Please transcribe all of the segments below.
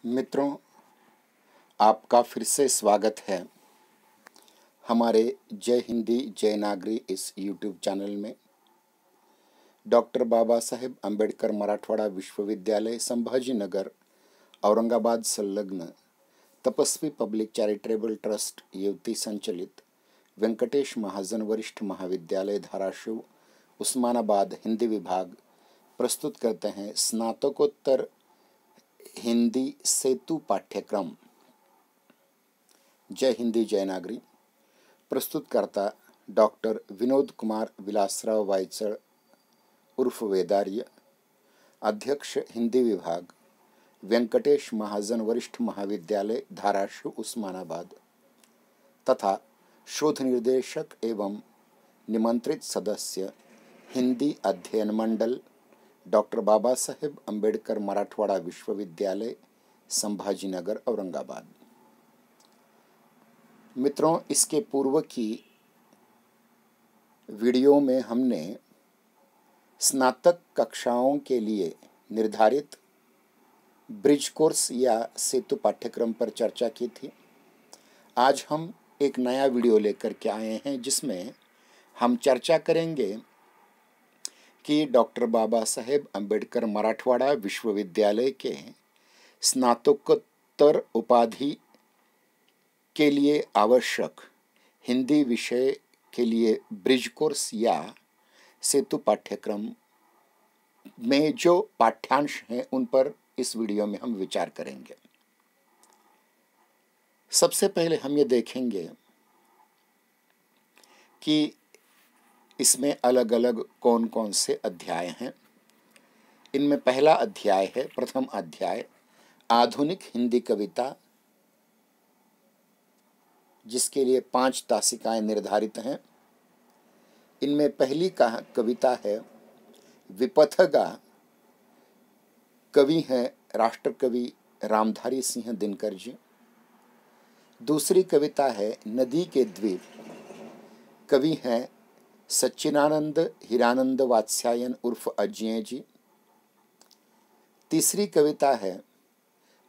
मित्रों, आपका फिर से स्वागत है हमारे जय हिंदी जय नागरी इस यूट्यूब चैनल में। डॉक्टर बाबा साहेब अम्बेडकर मराठवाड़ा विश्वविद्यालय संभाजी नगर औरंगाबाद संलग्न तपस्वी पब्लिक चैरिटेबल ट्रस्ट युवती संचालित वेंकटेश महाजन वरिष्ठ महाविद्यालय धाराशिव उस्मानाबाद हिंदी विभाग प्रस्तुत करते हैं स्नातकोत्तर हिंदी सेतु पाठ्यक्रम। जय हिंदी जय नागरी। प्रस्तुतकर्ता डॉक्टर विनोद कुमार विलासराव वायचड़ उर्फ वेदार्य, अध्यक्ष हिंदी विभाग वेंकटेश महाजन वरिष्ठ महाविद्यालय धाराशिव उस्मानाबाद तथा शोध निर्देशक एवं निमंत्रित सदस्य हिंदी अध्ययन मंडल डॉक्टर बाबा साहेब अम्बेडकर मराठवाड़ा विश्वविद्यालय संभाजी नगर औरंगाबाद। मित्रों, इसके पूर्व की वीडियो में हमने स्नातक कक्षाओं के लिए निर्धारित ब्रिज कोर्स या सेतु पाठ्यक्रम पर चर्चा की थी। आज हम एक नया वीडियो लेकर के आए हैं जिसमें हम चर्चा करेंगे कि डॉक्टर बाबा साहेब अम्बेडकर मराठवाड़ा विश्वविद्यालय के स्नातकोत्तर उपाधि के लिए आवश्यक हिंदी विषय के लिए ब्रिज कोर्स या सेतु पाठ्यक्रम में जो पाठ्यांश हैं उन पर इस वीडियो में हम विचार करेंगे। सबसे पहले हम ये देखेंगे कि इसमें अलग अलग कौन कौन से अध्याय हैं। इनमें पहला अध्याय है, प्रथम अध्याय आधुनिक हिंदी कविता, जिसके लिए 5 तासिकाएं निर्धारित हैं। इनमें पहली कविता है विपथगा। कवि हैं राष्ट्रकवि रामधारी सिंह दिनकर जी। दूसरी कविता है नदी के द्वीप। कवि हैं सच्चिदानंद हीरानंद वात्स्यायन उर्फ अज्ञे जी। तीसरी कविता है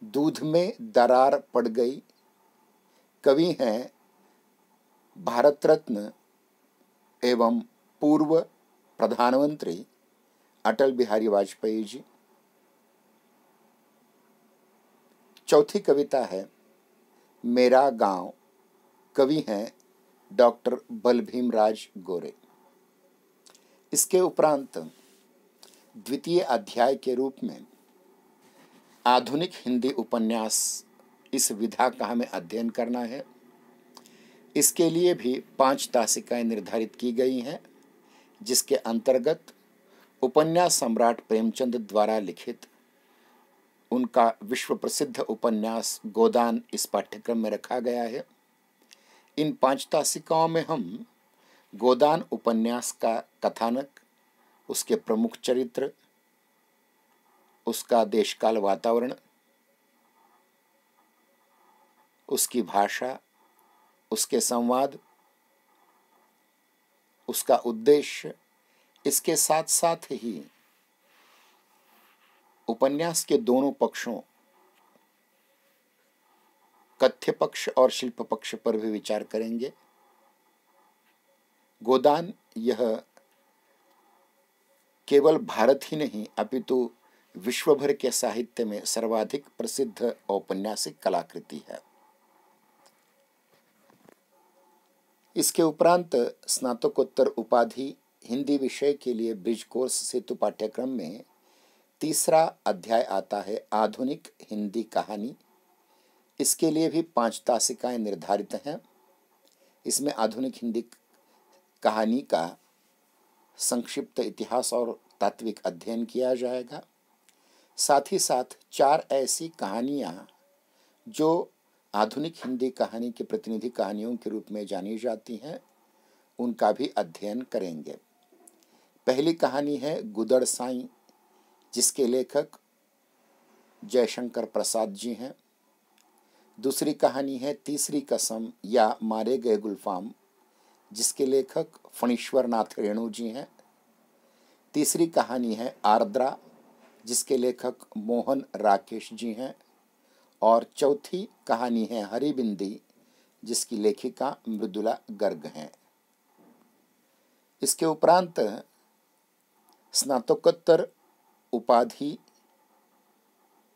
दूध में दरार पड़ गई। कवि हैं भारत रत्न एवं पूर्व प्रधानमंत्री अटल बिहारी वाजपेयी जी। चौथी कविता है मेरा गांव। कवि हैं डॉक्टर बलभीमराज गोरे। इसके उपरांत द्वितीय अध्याय के रूप में आधुनिक हिंदी उपन्यास, इस विधा का हमें अध्ययन करना है। इसके लिए भी 5 तासिकाएं निर्धारित की गई हैं, जिसके अंतर्गत उपन्यास सम्राट प्रेमचंद द्वारा लिखित उनका विश्व प्रसिद्ध उपन्यास गोदान इस पाठ्यक्रम में रखा गया है। इन 5 तासिकाओं में हम गोदान उपन्यास का कथानक, उसके प्रमुख चरित्र, उसका देशकाल वातावरण, उसकी भाषा, उसके संवाद, उसका उद्देश्य, इसके साथ साथ ही उपन्यास के दोनों पक्षों, कथ्य पक्ष और शिल्प पक्ष पर भी विचार करेंगे। गोदान यह केवल भारत ही नहीं अपितु विश्व भर के साहित्य में सर्वाधिक प्रसिद्ध औपन्यासिक कलाकृति है। इसके उपरांत स्नातकोत्तर उपाधि हिंदी विषय के लिए ब्रिज कोर्स सेतु पाठ्यक्रम में तीसरा अध्याय आता है आधुनिक हिंदी कहानी। इसके लिए भी 5 तासिकाएं निर्धारित हैं। इसमें आधुनिक हिंदी कहानी का संक्षिप्त इतिहास और तात्विक अध्ययन किया जाएगा। साथ ही साथ 4 ऐसी कहानियां जो आधुनिक हिंदी कहानी की प्रतिनिधि कहानियों के रूप में जानी जाती हैं, उनका भी अध्ययन करेंगे। पहली कहानी है गुदड़ साईं, जिसके लेखक जयशंकर प्रसाद जी हैं। दूसरी कहानी है तीसरी कसम या मारे गए गुलफाम, जिसके लेखक फणीश्वर नाथ रेणु जी हैं। तीसरी कहानी है आर्द्रा, जिसके लेखक मोहन राकेश जी हैं। और चौथी कहानी है हरिबिंदी, जिसकी लेखिका मृदुला गर्ग हैं। इसके उपरांत स्नातकोत्तर उपाधि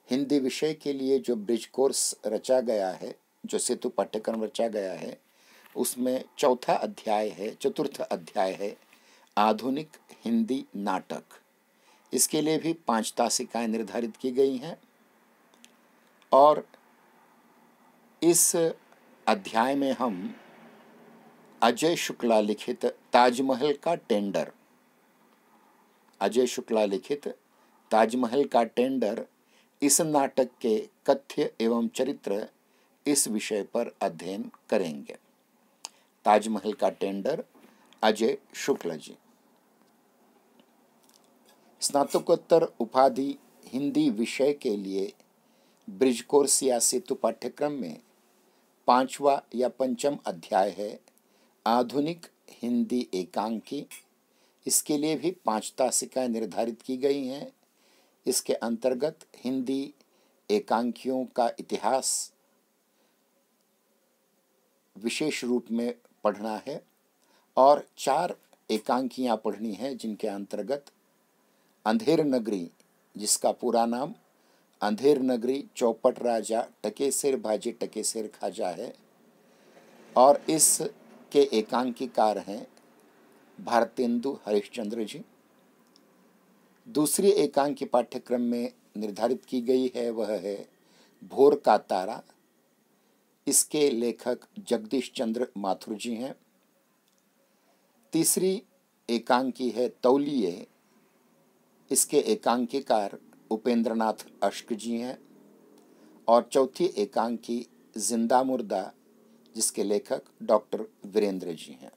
हिंदी विषय के लिए जो ब्रिज कोर्स रचा गया है, जो सेतु पाठ्यक्रम रचा गया है, उसमें चतुर्थ अध्याय है आधुनिक हिंदी नाटक। इसके लिए भी 5 तासिकाएं निर्धारित की गई हैं और इस अध्याय में हम अजय शुक्ला लिखित ताजमहल का टेंडर इस नाटक के कथ्य एवं चरित्र इस विषय पर अध्ययन करेंगे। ताजमहल का टेंडर, अजय शुक्ला जी। स्नातकोत्तर उपाधि हिंदी विषय के लिए ब्रिज कोर्स या सेतु पाठ्यक्रम में 5वां या 5म अध्याय है आधुनिक हिंदी एकांकी। इसके लिए भी 5 तासिकाएं निर्धारित की गई हैं। इसके अंतर्गत हिंदी एकांकियों का इतिहास विशेष रूप में पढ़ना है और 4 एकांकियां पढ़नी हैं, जिनके अंतर्गत अंधेर नगरी, जिसका पूरा नाम अंधेर नगरी चौपट राजा टकेसेर भाजी टकेसेर खाजा है और इसके एकांकीकार हैं भारतेंदु हरिश्चंद्र जी। दूसरी एकांकी पाठ्यक्रम में निर्धारित की गई है, वह है भोर का तारा। इसके लेखक जगदीश चंद्र माथुर जी हैं। तीसरी एकांकी है तौलिए। इसके एकांकीकार उपेंद्रनाथ अश्क जी हैं और चौथी एकांकी जिंदा मुर्दा, जिसके लेखक डॉक्टर वीरेंद्र जी हैं।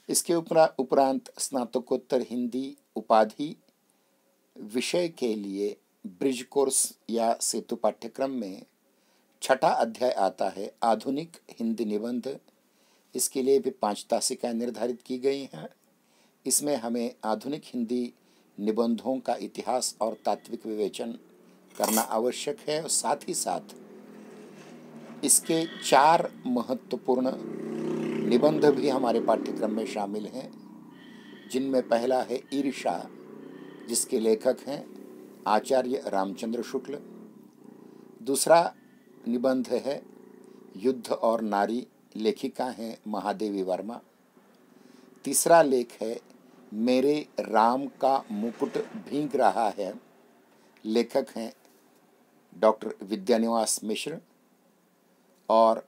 इसके उपरांत स्नातकोत्तर हिंदी उपाधि विषय के लिए ब्रिज कोर्स या सेतु पाठ्यक्रम में 6ठा अध्याय आता है आधुनिक हिंदी निबंध। इसके लिए भी 5 तासिकाएं निर्धारित की गई हैं। इसमें हमें आधुनिक हिंदी निबंधों का इतिहास और तात्विक विवेचन करना आवश्यक है और साथ ही साथ इसके 4 महत्वपूर्ण निबंध भी हमारे पाठ्यक्रम में शामिल हैं, जिनमें पहला है ईर्षा, जिसके लेखक हैं आचार्य रामचंद्र शुक्ल। दूसरा निबंध है युद्ध और नारी, लेखिका हैं महादेवी वर्मा। तीसरा लेख है मेरे राम का मुकुट भीग रहा है, लेखक हैं डॉक्टर विद्यानिवास मिश्र। और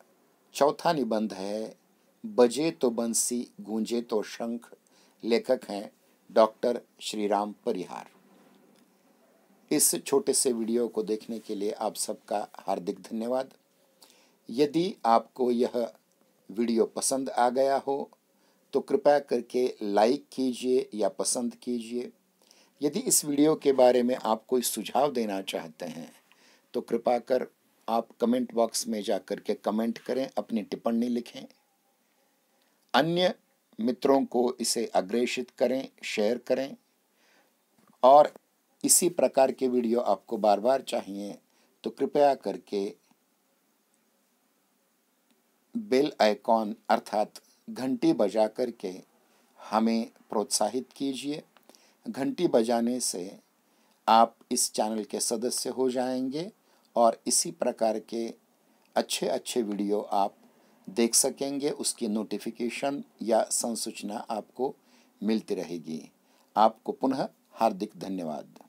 चौथा निबंध है बजे तो बंसी गूंजे तो शंख, लेखक हैं डॉक्टर श्रीराम परिहार। इस छोटे से वीडियो को देखने के लिए आप सबका हार्दिक धन्यवाद। यदि आपको यह वीडियो पसंद आ गया हो तो कृपया करके लाइक कीजिए या पसंद कीजिए। यदि इस वीडियो के बारे में आप कोई सुझाव देना चाहते हैं तो कृपया कर आप कमेंट बॉक्स में जाकर के कमेंट करें, अपनी टिप्पणी लिखें। अन्य मित्रों को इसे अग्रेषित करें, शेयर करें और इसी प्रकार के वीडियो आपको बार बार चाहिए तो कृपया करके बेल आइकॉन अर्थात घंटी बजा करके हमें प्रोत्साहित कीजिए। घंटी बजाने से आप इस चैनल के सदस्य हो जाएंगे और इसी प्रकार के अच्छे अच्छे वीडियो आप देख सकेंगे। उसकी नोटिफिकेशन या संसूचना आपको मिलती रहेगी। आपको पुनः हार्दिक धन्यवाद।